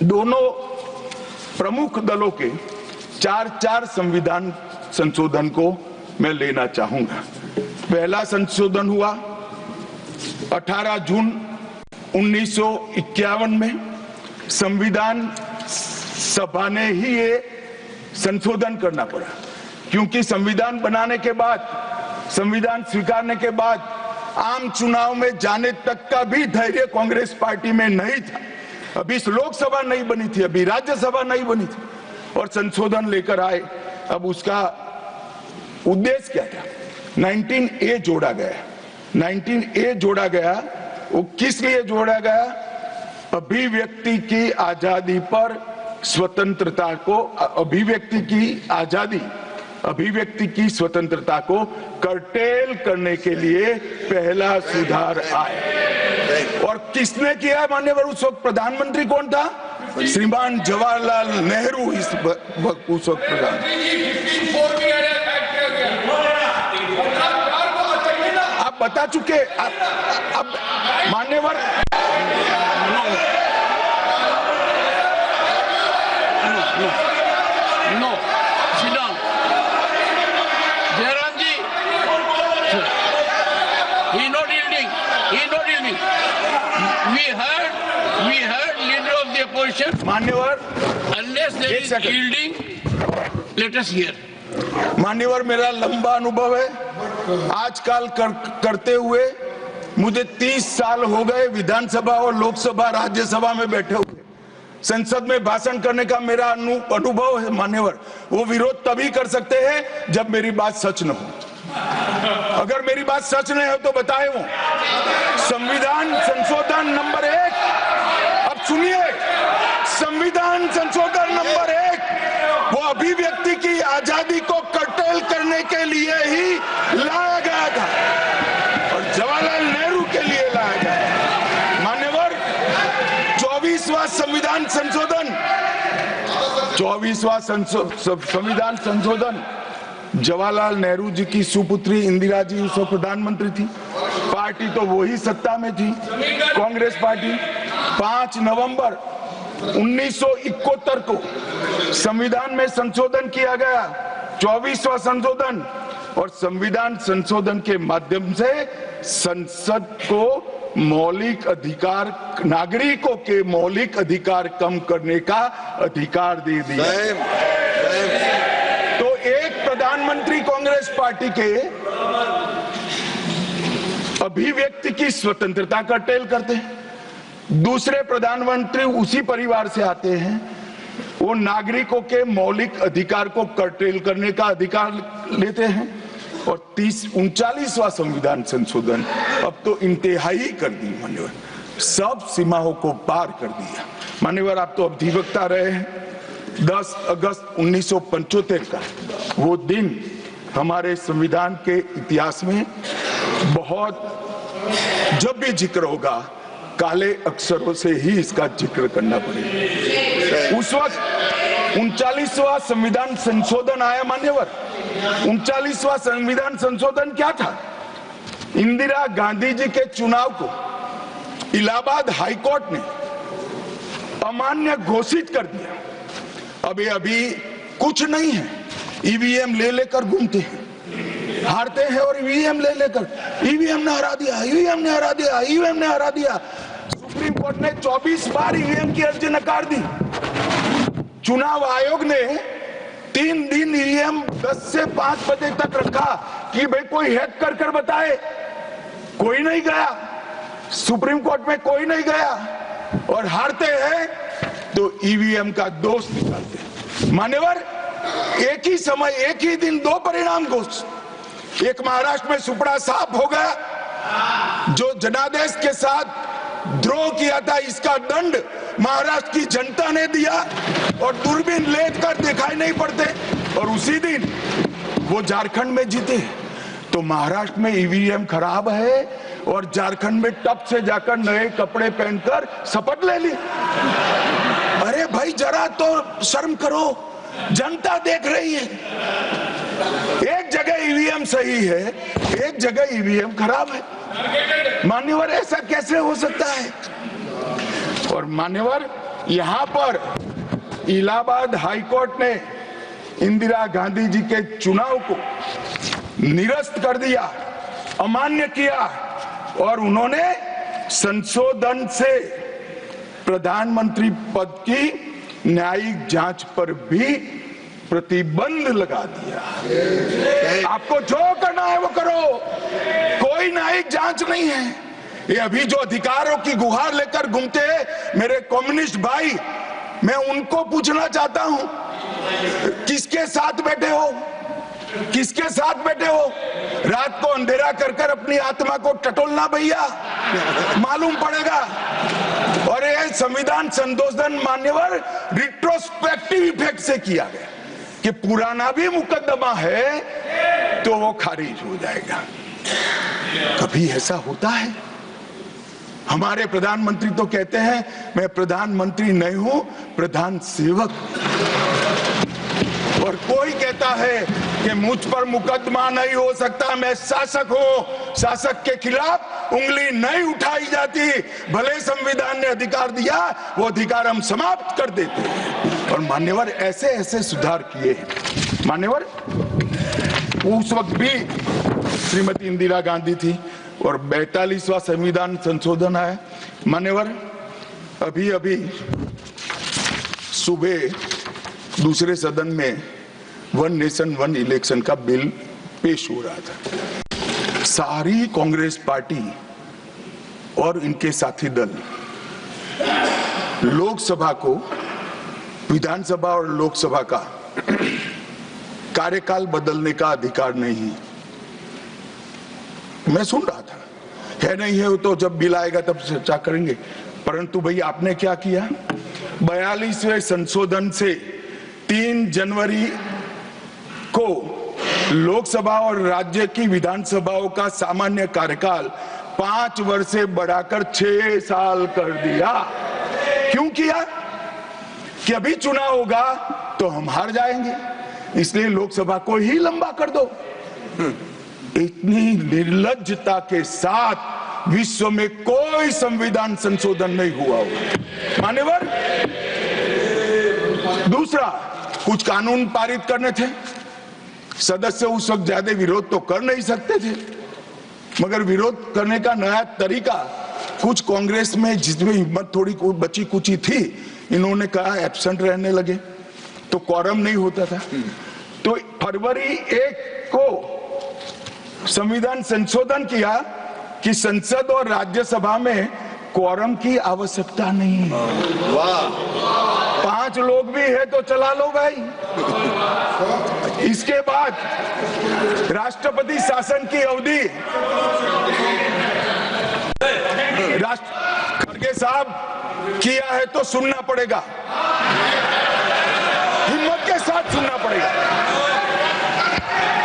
दोनों प्रमुख दलों के 4 संविधान संशोधन को मैं लेना चाहूंगा। पहला संशोधन हुआ 18 जून 1951 में। संविधान सभा ने ही ये संशोधन करना पड़ा, क्योंकि संविधान बनाने के बाद, संविधान स्वीकारने के बाद आम चुनाव में जाने तक का भी धैर्य कांग्रेस पार्टी में नहीं था। अभी लोकसभा नहीं बनी थी, अभी राज्यसभा नहीं बनी थी, और संशोधन लेकर आए। अब उसका उद्देश्य क्या था? 19A जोड़ा गया। 19A जोड़ा गया, वो किस लिए जोड़ा गया? अभिव्यक्ति की आजादी पर स्वतंत्रता को, अभिव्यक्ति की आजादी, अभिव्यक्ति की स्वतंत्रता को कर्टेल करने के लिए पहला सुधार आया। और किसने किया मान्यवर? उस वक्त प्रधानमंत्री कौन था? श्रीमान जवाहरलाल नेहरू उस वक्त प्रधान। आप बता चुके। अब मान्यवर No, sit down. Jairam ji, he not yielding. He not yielding. We heard leader of the opposition. मान्यवर, Unless there is yielding, let us hear. मान्यवर, मेरा लंबा अनुभव है आजकल करते हुए। मुझे 30 साल हो गए विधानसभा और लोकसभा राज्यसभा में बैठे हुए। संसद में भाषण करने का मेरा अनुभव है मान्यवर। वो विरोध तभी कर सकते हैं जब मेरी बात सच न हो। अगर मेरी बात सच नहीं हो तो बताए वो संविधान संशोधन नंबर 1, अब सुनिए, संविधान संशोधन नंबर 1 वो अभिव्यक्ति की आजादी को कर्टेल करने के लिए ही लाया गया था, और जवाहरलाल नेहरू के लिए लाया गया। मान्यवर, 24वां संविधान संशोधन, 24वां संविधान संशोधन जवाहरलाल नेहरू जी की सुपुत्री इंदिरा जी उस वक्त प्रधानमंत्री थी। पार्टी तो वही सत्ता में थी, कांग्रेस पार्टी। 5 नवंबर 1971 को संविधान में संशोधन किया गया, 24वां संशोधन। और संविधान संशोधन के माध्यम से संसद को मौलिक अधिकार, नागरिकों के मौलिक अधिकार कम करने का अधिकार दे दिया। तो एक प्रधानमंत्री कांग्रेस पार्टी के अभिव्यक्ति की स्वतंत्रता कर्टेल करते हैं, दूसरे प्रधानमंत्री उसी परिवार से आते हैं, वो नागरिकों के मौलिक अधिकार को कर्टेल करने का अधिकार लेते हैं। और 39वां संविधान संशोधन अब तो इंतहाई कर दी मान्यवर, सब सीमाओं को पार कर दिया। मान्यवर, आप तो अधिवक्ता रहे हैं। 10 अगस्त 1975 का वो दिन हमारे संविधान के इतिहास में बहुत, जब भी जिक्र होगा काले अक्षरों से ही इसका जिक्र करना पड़ेगा। उस वक्त 39वां संविधान संशोधन आया मान्यवर। 39वां संविधान संशोधन क्या था? इंदिरा गांधी जी के चुनाव को इलाहाबाद हाईकोर्ट ने अमान्य घोषित कर दिया। अभी कुछ नहीं है, ईवीएम ले लेकर घूमते हैं, हारते हैं और ईवीएम ले लेकर, ईवीएम ने हरा दिया, ईवीएम ने हरा दिया, ईवीएम ने हरा दिया। सुप्रीम कोर्ट ने 24 बार ईवीएम की अर्जी नकार दी। चुनाव आयोग ने 3 दिन ईवीएम 10 से 5 बजे तक रखा कि भाई कोई हैक कर बताए। कोई नहीं गया, सुप्रीम कोर्ट में कोई नहीं गया, और हारते हैं तो ईवीएम का दोष निकालते। मान्यवर, एक ही समय, एक ही दिन 2 परिणाम घोषित। एक महाराष्ट्र में सुपड़ा साफ हो गया, जो जनादेश के साथ द्रोह किया था, इसका दंड महाराष्ट्र की जनता ने दिया, और दूरबीन लेकर दिखाई नहीं पड़ते। और उसी दिन वो झारखंड में जीते। तो महाराष्ट्र में ईवीएम खराब है, और झारखंड में टप से जाकर नए कपड़े पहनकर शपथ ले ली। अरे भाई, जरा तो शर्म करो, जनता देख रही है। एक जगह ईवीएम सही है, एक जगह ईवीएम खराब है। मान्यवर, ऐसा कैसे हो सकता है? और मान्यवर, यहां पर इलाहाबाद हाईकोर्ट ने इंदिरा गांधी जी के चुनाव को निरस्त कर दिया, अमान्य किया और उन्होंने संशोधन से प्रधानमंत्री पद की न्यायिक जांच पर भी प्रतिबंध लगा दिया। आपको जो करना है वो करो, कोई न्यायिक जांच नहीं है। ये अभी जो अधिकारों की गुहार लेकर घूमते हैं मेरे कम्युनिस्ट भाई, मैं उनको पूछना चाहता हूं, किसके साथ बैठे हो? किसके साथ बैठे हो? रात को अंधेरा कर कर अपनी आत्मा को टटोलना भैया, मालूम पड़ेगा। और ये संविधान संशोधन मान्यवर रिट्रोस्पेक्टिव इफेक्ट से किया गया कि पुराना भी मुकदमा है तो वो खारिज हो जाएगा। कभी ऐसा होता है? हमारे प्रधानमंत्री तो कहते हैं मैं प्रधानमंत्री नहीं हूं, प्रधान सेवक। और कोई कहता है कि मुझ पर मुकदमा नहीं हो सकता, मैं शासक हूं, शासक के खिलाफ उंगली नहीं उठाई जाती। भले संविधान ने अधिकार दिया, वो अधिकार हम समाप्त कर देते हैं। और मान्यवर ऐसे ऐसे सुधार किए हैं। मान्यवर उस वक्त भी श्रीमती इंदिरा गांधी थी और 42वां संविधान संशोधन आया। मान्यवर अभी अभी सुबह दूसरे सदन में वन नेशन वन इलेक्शन का बिल पेश हो रहा था। सारी कांग्रेस पार्टी और इनके साथी दल लोकसभा को, विधानसभा और लोकसभा का कार्यकाल बदलने का अधिकार नहीं। मैं सुन रहा था, है नहीं है तो जब बिल आएगा तब चर्चा करेंगे। परंतु भाई आपने क्या किया? 42वें संशोधन से 3 जनवरी को लोकसभा और राज्य की विधानसभाओं का सामान्य कार्यकाल 5 वर्ष से बढ़ाकर 6 साल कर दिया। क्यों किया? कि अभी चुनाव होगा तो हम हार जाएंगे, इसलिए लोकसभा को ही लंबा कर दो। इतनी निर्लज्जता के साथ विश्व में कोई संविधान संशोधन नहीं हुआ होगा। मान्यवर दूसरा, कुछ कानून पारित करने थे, सदस्य उस वक्त ज्यादा विरोध तो कर नहीं सकते थे, मगर विरोध करने का नया तरीका कुछ कांग्रेस में जिसमें हिम्मत थोड़ी बची कुची थी, इन्होंने कहा एब्सेंट रहने लगे तो क्वारम नहीं होता था। तो फरवरी 1 को संविधान संशोधन किया कि संसद और राज्यसभा में क्वारम की आवश्यकता नहीं। वाह, 5 लोग भी है तो चला लो भाई। इसके बाद राष्ट्रपति शासन की अवधि, खड़गे साहब किया है तो सुनना पड़ेगा, हिम्मत के साथ सुनना पड़ेगा।